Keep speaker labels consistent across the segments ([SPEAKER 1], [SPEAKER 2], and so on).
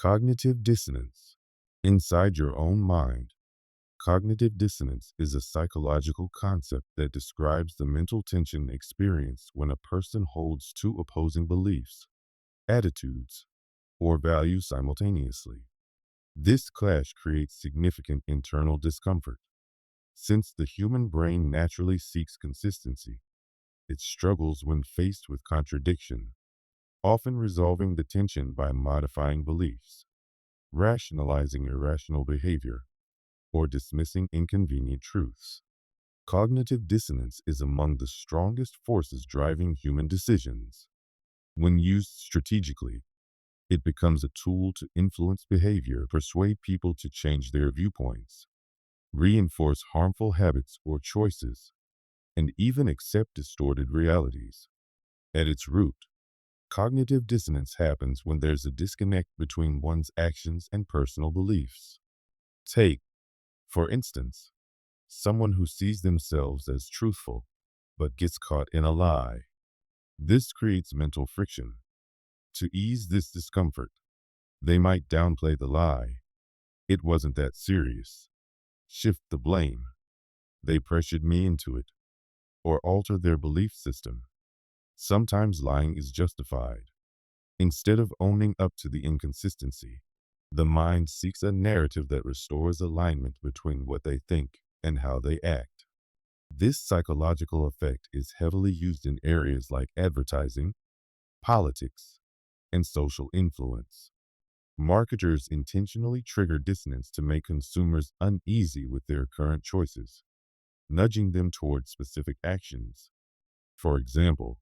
[SPEAKER 1] Cognitive dissonance. Inside your own mind, cognitive dissonance is a psychological concept that describes the mental tension experienced when a person holds two opposing beliefs, attitudes, or values simultaneously. This clash creates significant internal discomfort. Since the human brain naturally seeks consistency, it struggles when faced with contradiction, often resolving the tension by modifying beliefs, rationalizing irrational behavior, or dismissing inconvenient truths. Cognitive dissonance is among the strongest forces driving human decisions. When used strategically, it becomes a tool to influence behavior, persuade people to change their viewpoints, reinforce harmful habits or choices, and even accept distorted realities. At its root, cognitive dissonance happens when there's a disconnect between one's actions and personal beliefs. Take, for instance, someone who sees themselves as truthful but gets caught in a lie. This creates mental friction. To ease this discomfort, they might downplay the lie. It wasn't that serious. Shift the blame. They pressured me into it. Or alter their belief system. Sometimes lying is justified. Instead of owning up to the inconsistency, the mind seeks a narrative that restores alignment between what they think and how they act. This psychological effect is heavily used in areas like advertising, politics, and social influence. Marketers intentionally trigger dissonance to make consumers uneasy with their current choices, nudging them toward specific actions. For example,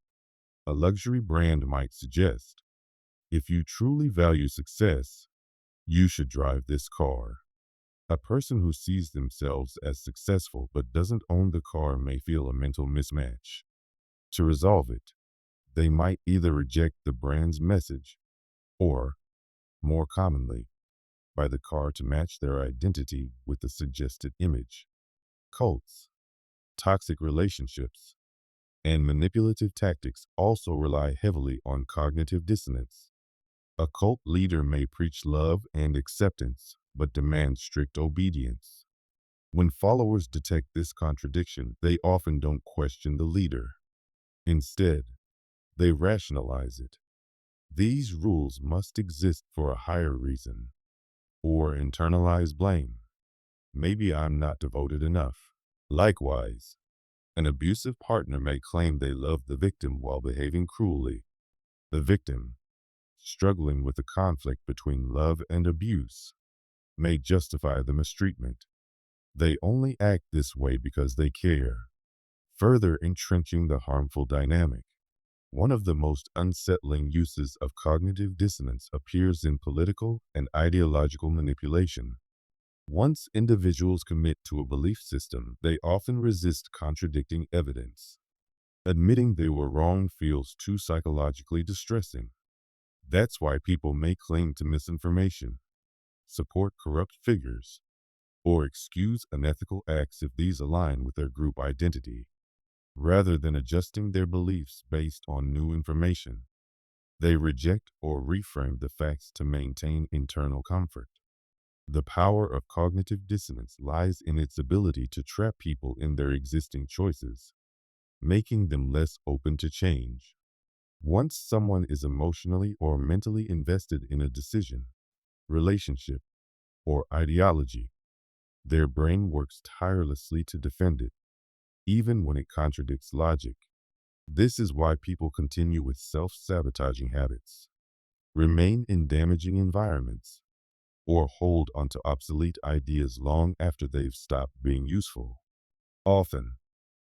[SPEAKER 1] a luxury brand might suggest, if you truly value success, you should drive this car. A person who sees themselves as successful but doesn't own the car may feel a mental mismatch. To resolve it, they might either reject the brand's message or, more commonly, buy the car to match their identity with the suggested image. Cults, toxic relationships, and manipulative tactics also rely heavily on cognitive dissonance. A cult leader may preach love and acceptance, but demand strict obedience. When followers detect this contradiction, they often don't question the leader. Instead, they rationalize it. These rules must exist for a higher reason, or internalize blame. Maybe I'm not devoted enough. Likewise, an abusive partner may claim they love the victim while behaving cruelly. The victim, struggling with the conflict between love and abuse, may justify the mistreatment. They only act this way because they care, further entrenching the harmful dynamic. One of the most unsettling uses of cognitive dissonance appears in political and ideological manipulation. Once individuals commit to a belief system, they often resist contradicting evidence. Admitting they were wrong feels too psychologically distressing. That's why people may cling to misinformation, support corrupt figures, or excuse unethical acts if these align with their group identity. Rather than adjusting their beliefs based on new information, they reject or reframe the facts to maintain internal comfort. The power of cognitive dissonance lies in its ability to trap people in their existing choices, making them less open to change. Once someone is emotionally or mentally invested in a decision, relationship, or ideology, their brain works tirelessly to defend it, even when it contradicts logic. This is why people continue with self-sabotaging habits, remain in damaging environments, or hold onto obsolete ideas long after they've stopped being useful. Often,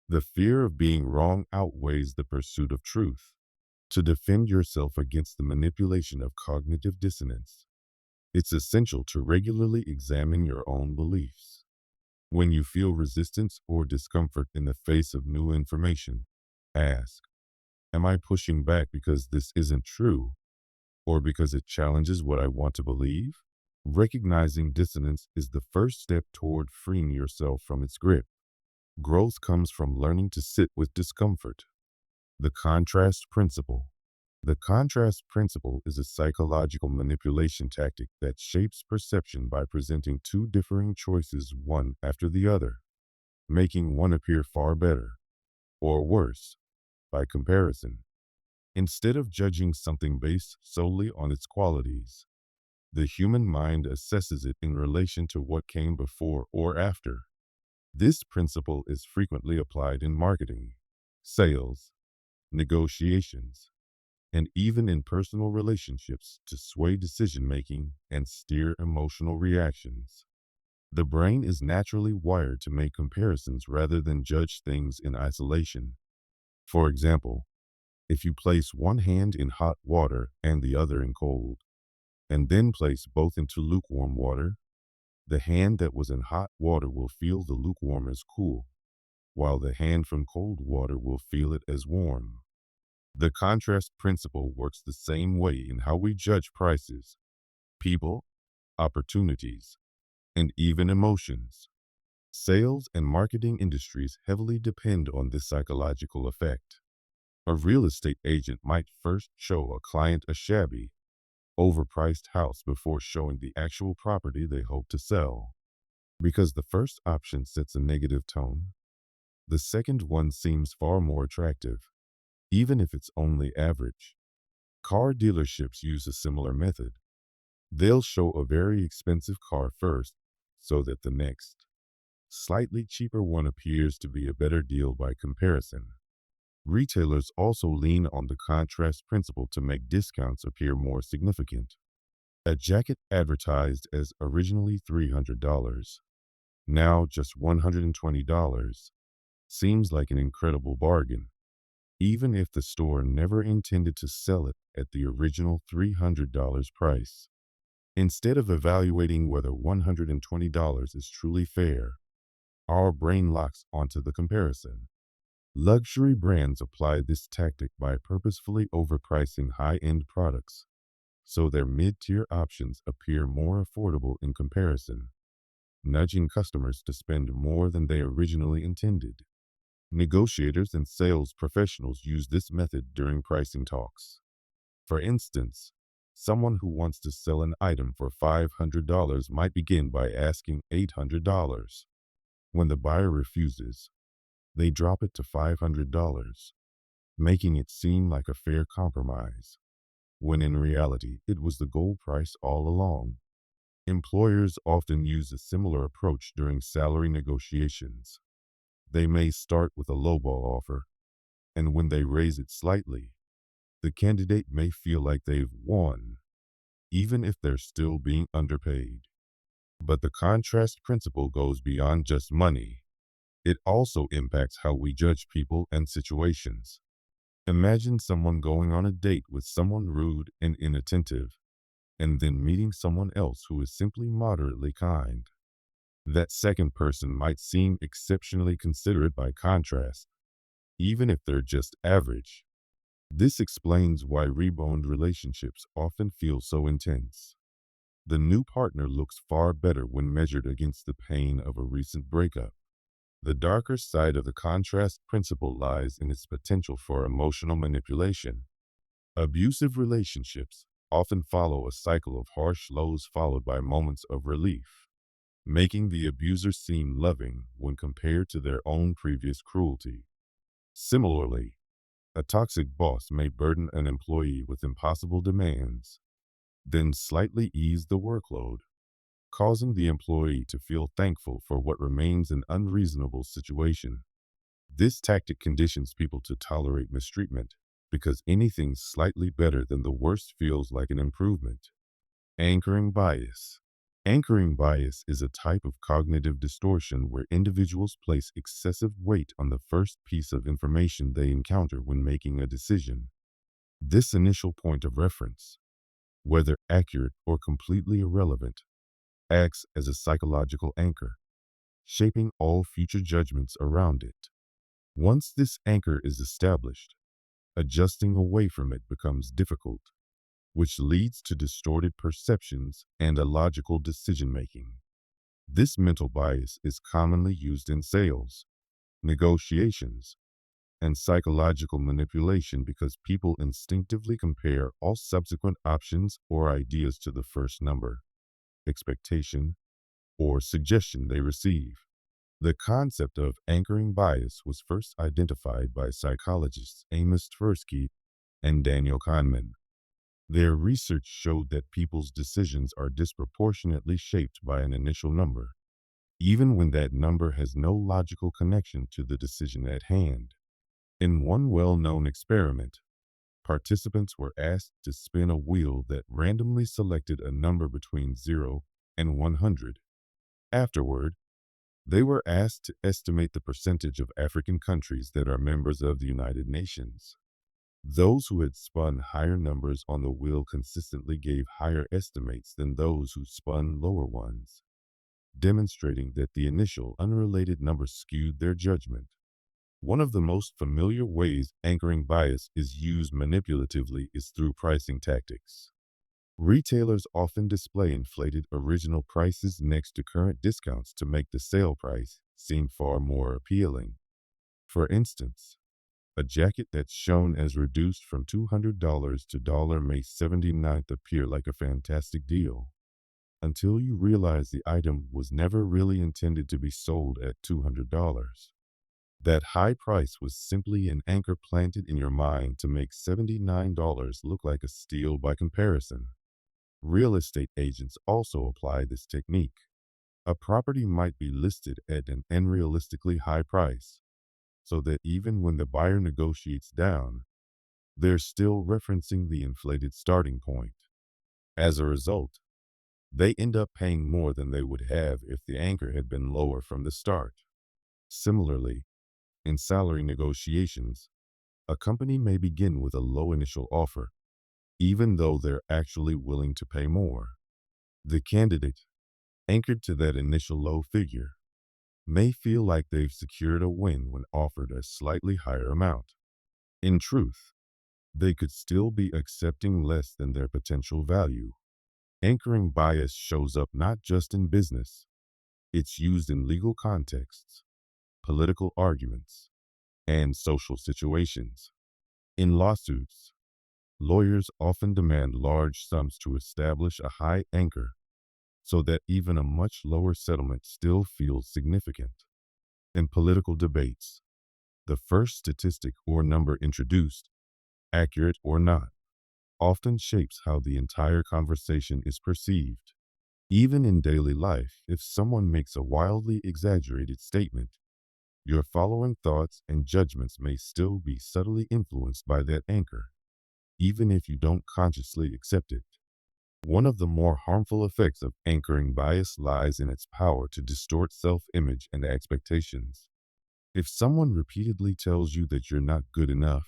[SPEAKER 1] the fear of being wrong outweighs the pursuit of truth. To defend yourself against the manipulation of cognitive dissonance, it's essential to regularly examine your own beliefs. When you feel resistance or discomfort in the face of new information, ask, am I pushing back because this isn't true, or because it challenges what I want to believe? Recognizing dissonance is the first step toward freeing yourself from its grip. Growth comes from learning to sit with discomfort. The contrast principle. The contrast principle is a psychological manipulation tactic that shapes perception by presenting two differing choices one after the other, making one appear far better or worse by comparison. Instead of judging something based solely on its qualities, the human mind assesses it in relation to what came before or after. This principle is frequently applied in marketing, sales, negotiations, and even in personal relationships to sway decision making and steer emotional reactions. The brain is naturally wired to make comparisons rather than judge things in isolation. For example, if you place one hand in hot water and the other in cold, and then place both into lukewarm water, the hand that was in hot water will feel the lukewarm as cool, while the hand from cold water will feel it as warm. The contrast principle works the same way in how we judge prices, people, opportunities, and even emotions. Sales and marketing industries heavily depend on this psychological effect. A real estate agent might first show a client a shabby, overpriced house before showing the actual property they hope to sell. Because the first option sets a negative tone, the second one seems far more attractive, even if it's only average. Car dealerships use a similar method. They'll show a very expensive car first, so that the next, slightly cheaper one appears to be a better deal by comparison. Retailers also lean on the contrast principle to make discounts appear more significant. A jacket advertised as originally $300, now just $120, seems like an incredible bargain, even if the store never intended to sell it at the original $300 price. Instead of evaluating whether $120 is truly fair, our brain locks onto the comparison. Luxury brands apply this tactic by purposefully overpricing high-end products, so their mid-tier options appear more affordable in comparison, nudging customers to spend more than they originally intended. Negotiators and sales professionals use this method during pricing talks. For instance, someone who wants to sell an item for $500 might begin by asking $800. When the buyer refuses, they drop it to $500, making it seem like a fair compromise, when in reality it was the goal price all along. Employers often use a similar approach during salary negotiations. They may start with a lowball offer, and when they raise it slightly, the candidate may feel like they've won, even if they're still being underpaid. But the contrast principle goes beyond just money. It also impacts how we judge people and situations. Imagine someone going on a date with someone rude and inattentive, and then meeting someone else who is simply moderately kind. That second person might seem exceptionally considerate by contrast, even if they're just average. This explains why rebound relationships often feel so intense. The new partner looks far better when measured against the pain of a recent breakup. The darker side of the contrast principle lies in its potential for emotional manipulation. Abusive relationships often follow a cycle of harsh lows followed by moments of relief, making the abuser seem loving when compared to their own previous cruelty. Similarly, a toxic boss may burden an employee with impossible demands, then slightly ease the workload, causing the employee to feel thankful for what remains an unreasonable situation. This tactic conditions people to tolerate mistreatment because anything slightly better than the worst feels like an improvement. Anchoring bias. Anchoring bias is a type of cognitive distortion where individuals place excessive weight on the first piece of information they encounter when making a decision. This initial point of reference, whether accurate or completely irrelevant, acts as a psychological anchor, shaping all future judgments around it. Once this anchor is established, adjusting away from it becomes difficult, which leads to distorted perceptions and illogical decision-making. This mental bias is commonly used in sales, negotiations, and psychological manipulation because people instinctively compare all subsequent options or ideas to the first number, expectation, or suggestion they receive. The concept of anchoring bias was first identified by psychologists Amos Tversky and Daniel Kahneman. Their research showed that people's decisions are disproportionately shaped by an initial number, even when that number has no logical connection to the decision at hand. In one well-known experiment, participants were asked to spin a wheel that randomly selected a number between 0 and 100. Afterward, they were asked to estimate the percentage of African countries that are members of the United Nations. Those who had spun higher numbers on the wheel consistently gave higher estimates than those who spun lower ones, demonstrating that the initial unrelated number skewed their judgment. One of the most familiar ways anchoring bias is used manipulatively is through pricing tactics. Retailers often display inflated original prices next to current discounts to make the sale price seem far more appealing. For instance, a jacket that's shown as reduced from $200 to May 79th appear like a fantastic deal, until you realize the item was never really intended to be sold at $200. That high price was simply an anchor planted in your mind to make $79 look like a steal by comparison. Real estate agents also apply this technique. A property might be listed at an unrealistically high price, so that even when the buyer negotiates down, they're still referencing the inflated starting point. As a result, they end up paying more than they would have if the anchor had been lower from the start. Similarly, in salary negotiations, a company may begin with a low initial offer, even though they're actually willing to pay more. The candidate, anchored to that initial low figure, may feel like they've secured a win when offered a slightly higher amount. In truth, they could still be accepting less than their potential value. Anchoring bias shows up not just in business, it's used in legal contexts, political arguments, and social situations. In lawsuits, lawyers often demand large sums to establish a high anchor so that even a much lower settlement still feels significant. In political debates, the first statistic or number introduced, accurate or not, often shapes how the entire conversation is perceived. Even in daily life, if someone makes a wildly exaggerated statement, your following thoughts and judgments may still be subtly influenced by that anchor, even if you don't consciously accept it. One of the more harmful effects of anchoring bias lies in its power to distort self-image and expectations. If someone repeatedly tells you that you're not good enough,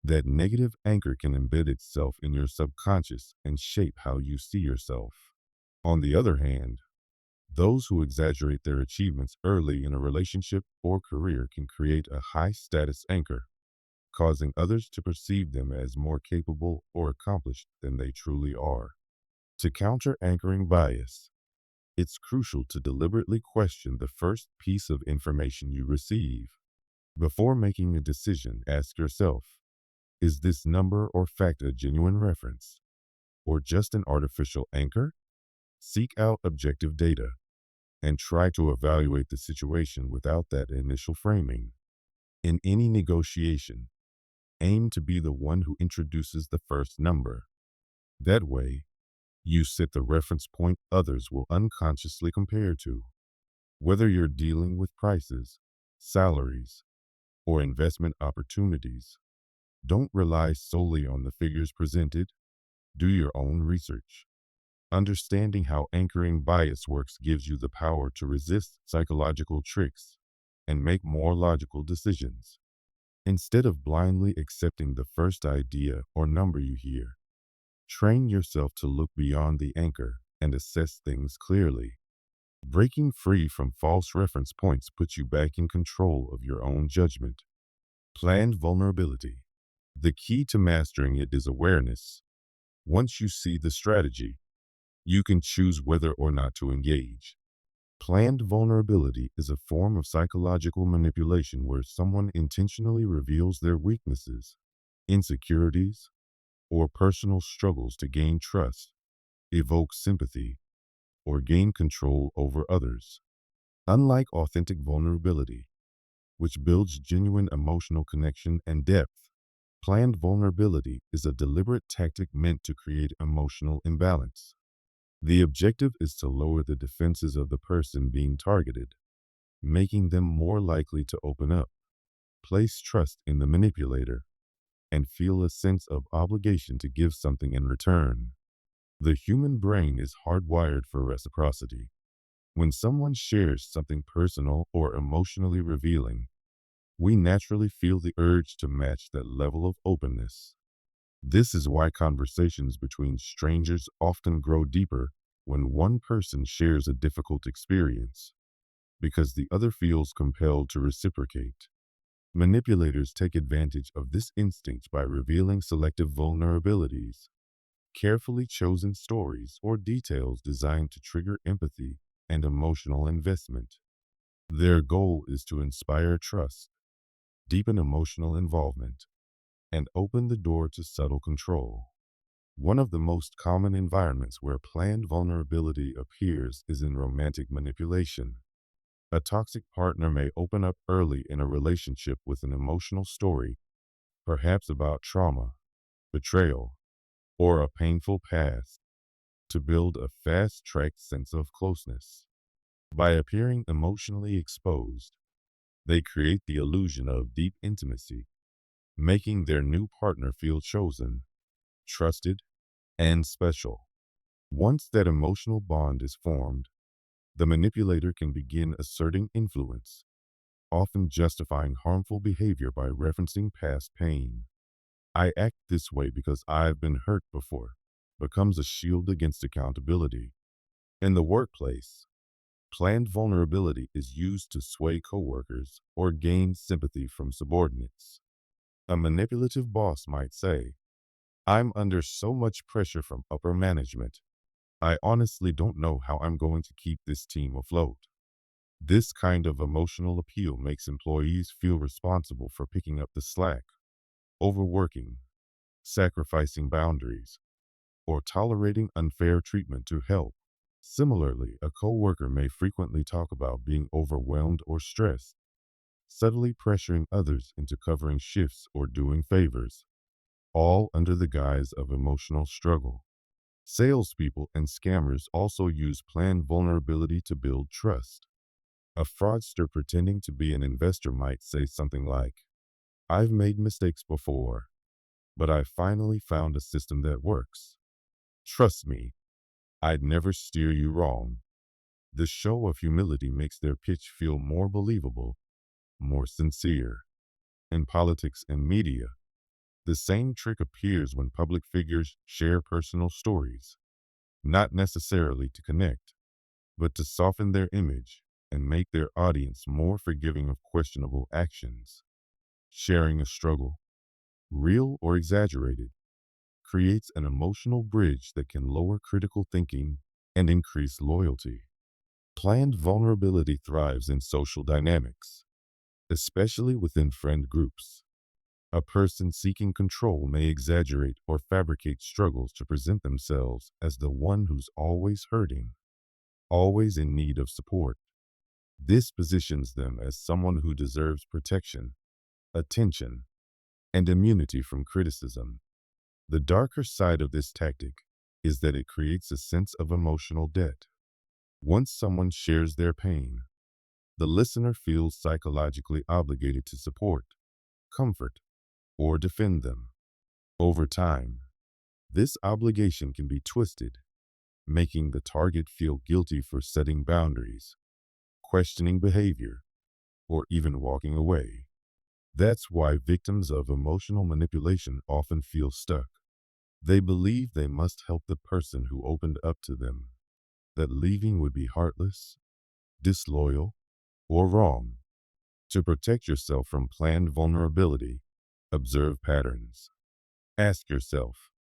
[SPEAKER 1] that negative anchor can embed itself in your subconscious and shape how you see yourself. On the other hand, those who exaggerate their achievements early in a relationship or career can create a high-status anchor, causing others to perceive them as more capable or accomplished than they truly are. To counter anchoring bias, it's crucial to deliberately question the first piece of information you receive. Before making a decision, ask yourself, is this number or fact a genuine reference, or just an artificial anchor? Seek out objective data and try to evaluate the situation without that initial framing. In any negotiation, aim to be the one who introduces the first number. That way, you set the reference point others will unconsciously compare to. Whether you're dealing with prices, salaries, or investment opportunities, don't rely solely on the figures presented. Do your own research. Understanding how anchoring bias works gives you the power to resist psychological tricks and make more logical decisions. Instead of blindly accepting the first idea or number you hear, train yourself to look beyond the anchor and assess things clearly. Breaking free from false reference points puts you back in control of your own judgment. Planned vulnerability. The key to mastering it is awareness. Once you see the strategy, you can choose whether or not to engage. Planned vulnerability is a form of psychological manipulation where someone intentionally reveals their weaknesses, insecurities, or personal struggles to gain trust, evoke sympathy, or gain control over others. Unlike authentic vulnerability, which builds genuine emotional connection and depth, planned vulnerability is a deliberate tactic meant to create emotional imbalance. The objective is to lower the defenses of the person being targeted, making them more likely to open up, place trust in the manipulator, and feel a sense of obligation to give something in return. The human brain is hardwired for reciprocity. When someone shares something personal or emotionally revealing, we naturally feel the urge to match that level of openness. This is why conversations between strangers often grow deeper when one person shares a difficult experience, because the other feels compelled to reciprocate. Manipulators take advantage of this instinct by revealing selective vulnerabilities, carefully chosen stories or details designed to trigger empathy and emotional investment. Their goal is to inspire trust, deepen emotional involvement, and open the door to subtle control. One of the most common environments where planned vulnerability appears is in romantic manipulation. A toxic partner may open up early in a relationship with an emotional story, perhaps about trauma, betrayal, or a painful past, to build a fast-tracked sense of closeness. By appearing emotionally exposed, they create the illusion of deep intimacy, making their new partner feel chosen, trusted, and special. Once that emotional bond is formed, the manipulator can begin asserting influence, often justifying harmful behavior by referencing past pain. "I act this way because I've been hurt before," becomes a shield against accountability. In the workplace, planned vulnerability is used to sway coworkers or gain sympathy from subordinates. A manipulative boss might say, "I'm under so much pressure from upper management. I honestly don't know how I'm going to keep this team afloat." This kind of emotional appeal makes employees feel responsible for picking up the slack, overworking, sacrificing boundaries, or tolerating unfair treatment to help. Similarly, a coworker may frequently talk about being overwhelmed or stressed, subtly pressuring others into covering shifts or doing favors, all under the guise of emotional struggle. Salespeople and scammers also use planned vulnerability to build trust. A fraudster pretending to be an investor might say something like, "I've made mistakes before, but I finally found a system that works. Trust me, I'd never steer you wrong." The show of humility makes their pitch feel more believable, more sincere. In politics and media, the same trick appears when public figures share personal stories, not necessarily to connect, but to soften their image and make their audience more forgiving of questionable actions. Sharing a struggle, real or exaggerated, creates an emotional bridge that can lower critical thinking and increase loyalty. Planned vulnerability thrives in social dynamics, especially within friend groups. A person seeking control may exaggerate or fabricate struggles to present themselves as the one who's always hurting, always in need of support. This positions them as someone who deserves protection, attention, and immunity from criticism. The darker side of this tactic is that it creates a sense of emotional debt. Once someone shares their pain, the listener feels psychologically obligated to support, comfort, or defend them. Over time, this obligation can be twisted, making the target feel guilty for setting boundaries, questioning behavior, or even walking away. That's why victims of emotional manipulation often feel stuck. They believe they must help the person who opened up to them, that leaving would be heartless, disloyal, or wrong. To protect yourself from planned vulnerability, observe patterns. Ask yourself,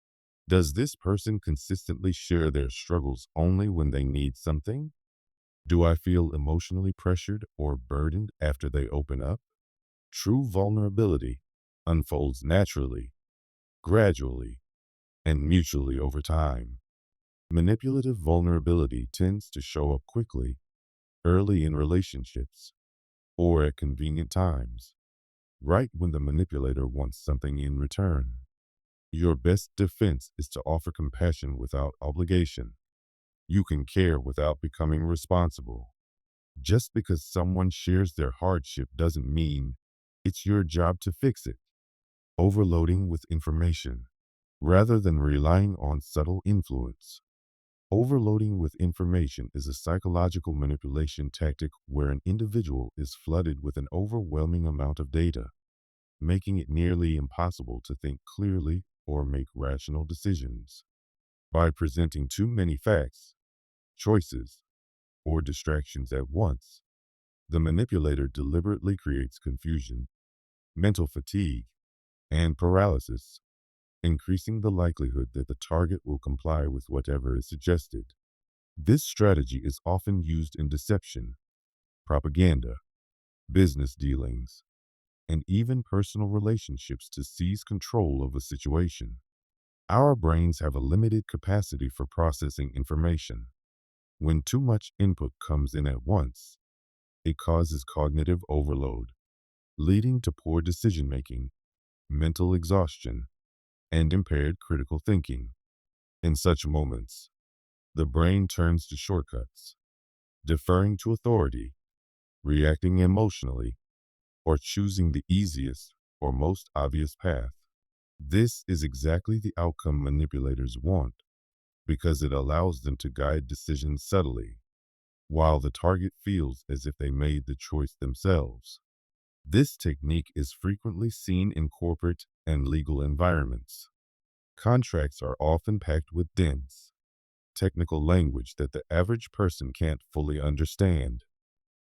[SPEAKER 1] does this person consistently share their struggles only when they need something? Do I feel emotionally pressured or burdened after they open up? True vulnerability unfolds naturally, gradually, and mutually over time. Manipulative vulnerability tends to show up quickly, early in relationships, or at convenient times, right when the manipulator wants something in return. Your best defense is to offer compassion without obligation. You can care without becoming responsible. Just because someone shares their hardship doesn't mean it's your job to fix it. Overloading with information rather than relying on subtle influence. Overloading with information is a psychological manipulation tactic where an individual is flooded with an overwhelming amount of data, making it nearly impossible to think clearly or make rational decisions. By presenting too many facts, choices, or distractions at once, the manipulator deliberately creates confusion, mental fatigue, and paralysis, increasing the likelihood that the target will comply with whatever is suggested. This strategy is often used in deception, propaganda, business dealings, and even personal relationships to seize control of a situation. Our brains have a limited capacity for processing information. When too much input comes in at once, it causes cognitive overload, leading to poor decision making, mental exhaustion, and impaired critical thinking. In such moments, the brain turns to shortcuts, deferring to authority, reacting emotionally, or choosing the easiest or most obvious path. This is exactly the outcome manipulators want because it allows them to guide decisions subtly, while the target feels as if they made the choice themselves. This technique is frequently seen in corporate and legal environments. Contracts are often packed with dense, technical language that the average person can't fully understand.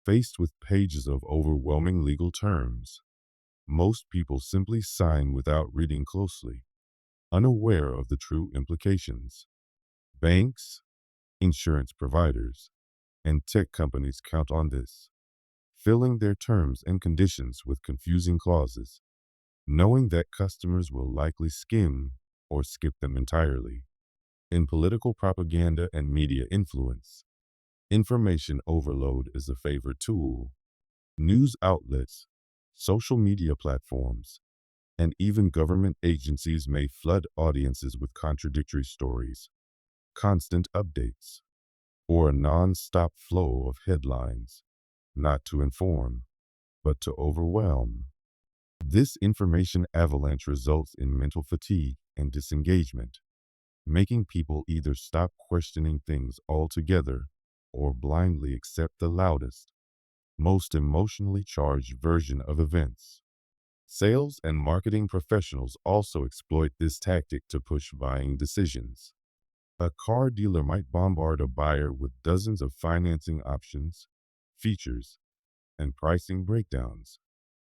[SPEAKER 1] Faced with pages of overwhelming legal terms, most people simply sign without reading closely, unaware of the true implications. Banks, insurance providers, and tech companies count on this, filling their terms and conditions with confusing clauses, knowing that customers will likely skim or skip them entirely. In political propaganda and media influence, information overload is a favorite tool. News outlets, social media platforms, and even government agencies may flood audiences with contradictory stories, constant updates, or a non-stop flow of headlines, not to inform, but to overwhelm. This information avalanche results in mental fatigue and disengagement, making people either stop questioning things altogether or blindly accept the loudest, most emotionally charged version of events. Sales and marketing professionals also exploit this tactic to push buying decisions. A car dealer might bombard a buyer with dozens of financing options, features, and pricing breakdowns,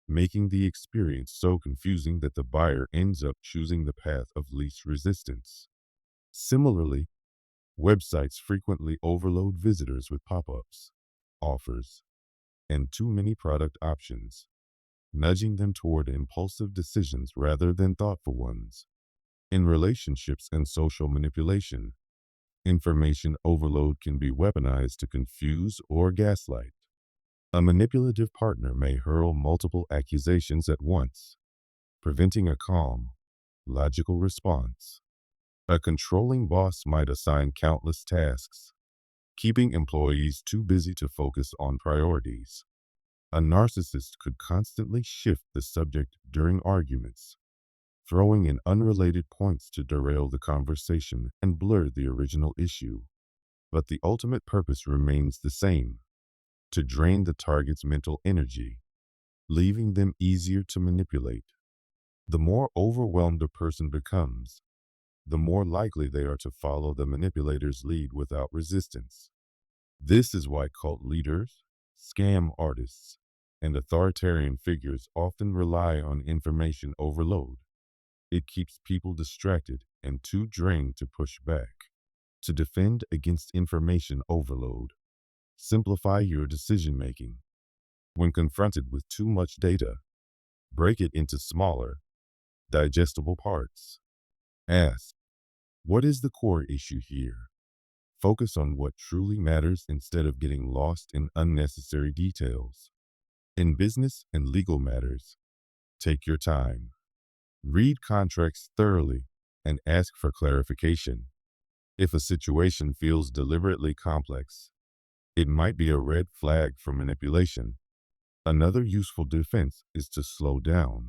[SPEAKER 1] making the experience so confusing that the buyer ends up choosing the path of least resistance. Similarly, websites frequently overload visitors with pop-ups, offers, and too many product options, nudging them toward impulsive decisions rather than thoughtful ones. In relationships and social manipulation, information overload can be weaponized to confuse or gaslight. A manipulative partner may hurl multiple accusations at once, preventing a calm, logical response. A controlling boss might assign countless tasks, keeping employees too busy to focus on priorities. A narcissist could constantly shift the subject during arguments, throwing in unrelated points to derail the conversation and blur the original issue. But the ultimate purpose remains the same: to drain the target's mental energy, leaving them easier to manipulate. The more overwhelmed a person becomes, the more likely they are to follow the manipulator's lead without resistance. This is why cult leaders, scam artists, and authoritarian figures often rely on information overload. It keeps people distracted and too drained to push back. To defend against information overload, Simplify your decision making. When confronted with too much data, break it into smaller, digestible parts. Ask, what is the core issue here? Focus on what truly matters instead of getting lost in unnecessary details. In business and legal matters, take your time. Read contracts thoroughly and ask for clarification. If a situation feels deliberately complex, it might be a red flag for manipulation. Another useful defense is to slow down.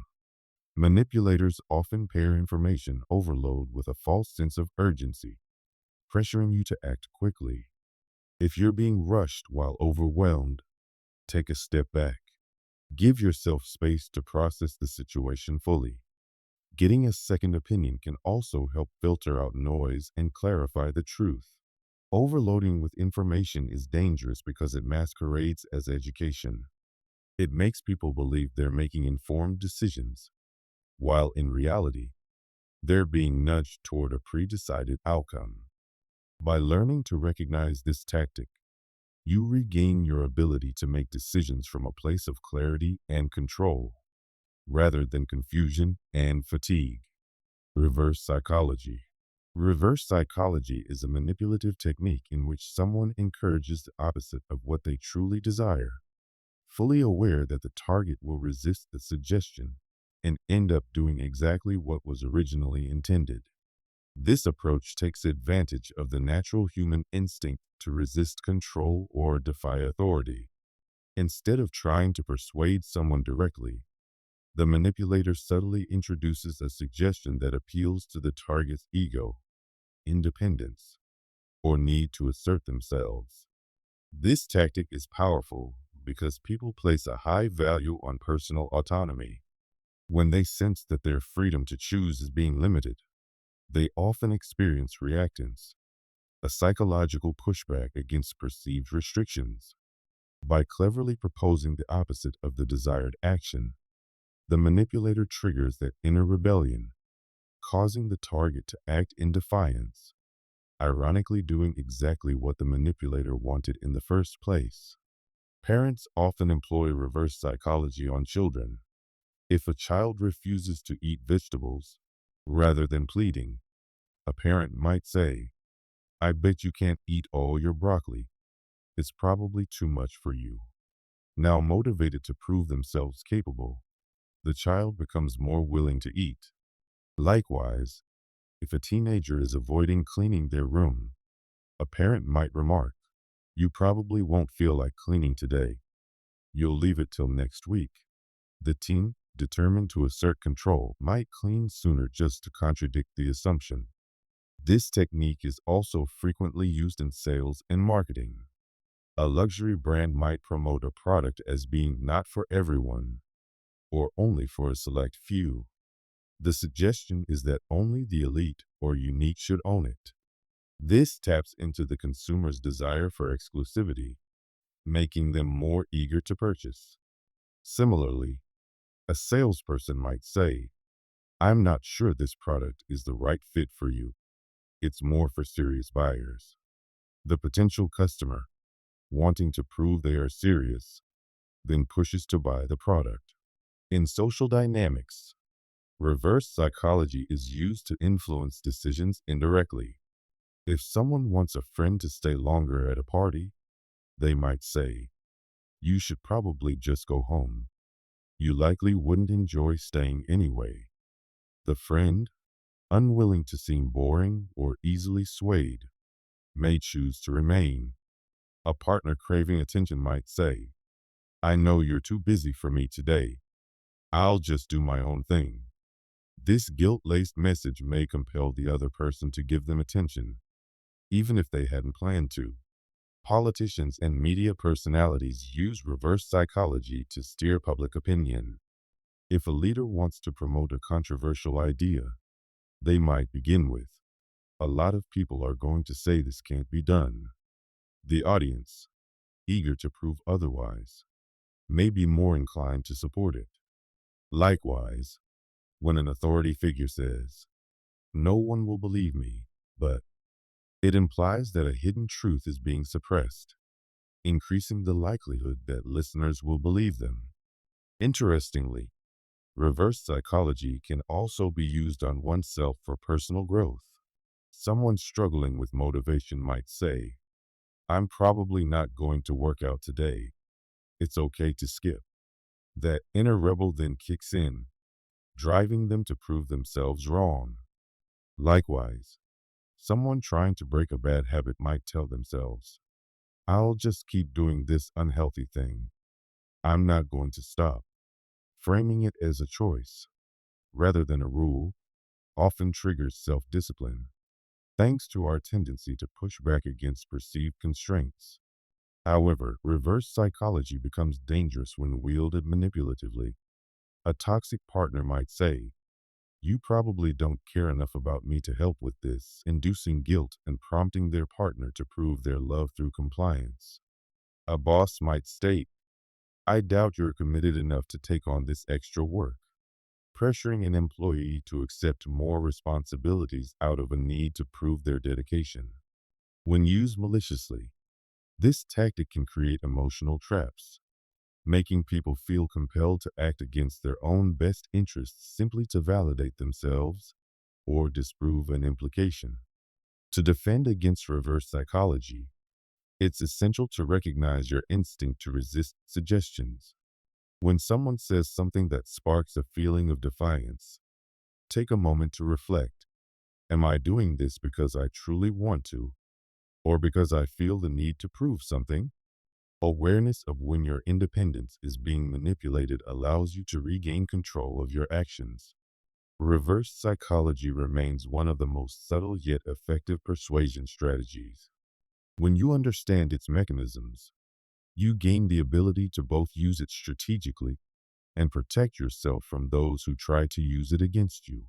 [SPEAKER 1] Manipulators often pair information overload with a false sense of urgency, pressuring you to act quickly. If you're being rushed while overwhelmed, take a step back. Give yourself space to process the situation fully. Getting a second opinion can also help filter out noise and clarify the truth. Overloading with information is dangerous because it masquerades as education. It makes people believe they're making informed decisions, while in reality, they're being nudged toward a pre-decided outcome. By learning to recognize this tactic, you regain your ability to make decisions from a place of clarity and control, rather than confusion and fatigue. Reverse psychology. Reverse psychology is a manipulative technique in which someone encourages the opposite of what they truly desire, fully aware that the target will resist the suggestion and end up doing exactly what was originally intended. This approach takes advantage of the natural human instinct to resist control or defy authority. Instead of trying to persuade someone directly, the manipulator subtly introduces a suggestion that appeals to the target's ego, independence, or need to assert themselves. This tactic is powerful because people place a high value on personal autonomy. When they sense that their freedom to choose is being limited, they often experience reactance, a psychological pushback against perceived restrictions. By cleverly proposing the opposite of the desired action, the manipulator triggers that inner rebellion, causing the target to act in defiance, ironically doing exactly what the manipulator wanted in the first place. Parents often employ reverse psychology on children. If a child refuses to eat vegetables, rather than pleading, a parent might say, I bet you can't eat all your broccoli. It's probably too much for you. Now motivated to prove themselves capable, the child becomes more willing to eat. Likewise, if a teenager is avoiding cleaning their room, a parent might remark, you probably won't feel like cleaning today. You'll leave it till next week. The teen, determined to assert control, might clean sooner just to contradict the assumption. This technique is also frequently used in sales and marketing. A luxury brand might promote a product as being not for everyone, or only for a select few. The suggestion is that only the elite or unique should own it. This taps into the consumer's desire for exclusivity, making them more eager to purchase. Similarly, a salesperson might say, I'm not sure this product is the right fit for you. It's more for serious buyers. The potential customer, wanting to prove they are serious, then pushes to buy the product. In social dynamics, reverse psychology is used to influence decisions indirectly. If someone wants a friend to stay longer at a party, they might say, you should probably just go home. You likely wouldn't enjoy staying anyway. The friend, unwilling to seem boring or easily swayed, may choose to remain. A partner craving attention might say, I know you're too busy for me today. I'll just do my own thing. This guilt-laced message may compel the other person to give them attention, even if they hadn't planned to. Politicians and media personalities use reverse psychology to steer public opinion. If a leader wants to promote a controversial idea, they might begin with, a lot of people are going to say this can't be done. The audience, eager to prove otherwise, may be more inclined to support it. Likewise, when an authority figure says, no one will believe me, but it implies that a hidden truth is being suppressed. increasing the likelihood that listeners will believe them. Interestingly, reverse psychology can also be used on oneself for personal growth. Someone struggling with motivation might say, I'm probably not going to work out today. It's okay to skip. That inner rebel then kicks in, driving them to prove themselves wrong. Likewise, someone trying to break a bad habit might tell themselves, I'll just keep doing this unhealthy thing. I'm not going to stop. Framing it as a choice, rather than a rule, often triggers self-discipline, thanks to our tendency to push back against perceived constraints. However, reverse psychology becomes dangerous when wielded manipulatively. A toxic partner might say, you probably don't care enough about me to help with this, inducing guilt and prompting their partner to prove their love through compliance. A boss might state, I doubt you're committed enough to take on this extra work, pressuring an employee to accept more responsibilities out of a need to prove their dedication. When used maliciously, this tactic can create emotional traps, making people feel compelled to act against their own best interests simply to validate themselves or disprove an implication. To defend against reverse psychology, it's essential to recognize your instinct to resist suggestions. When someone says something that sparks a feeling of defiance, take a moment to reflect. Am I doing this because I truly want to, or because I feel the need to prove something? Awareness of when your independence is being manipulated allows you to regain control of your actions. Reverse psychology remains one of the most subtle yet effective persuasion strategies. When you understand its mechanisms, you gain the ability to both use it strategically and protect yourself from those who try to use it against you.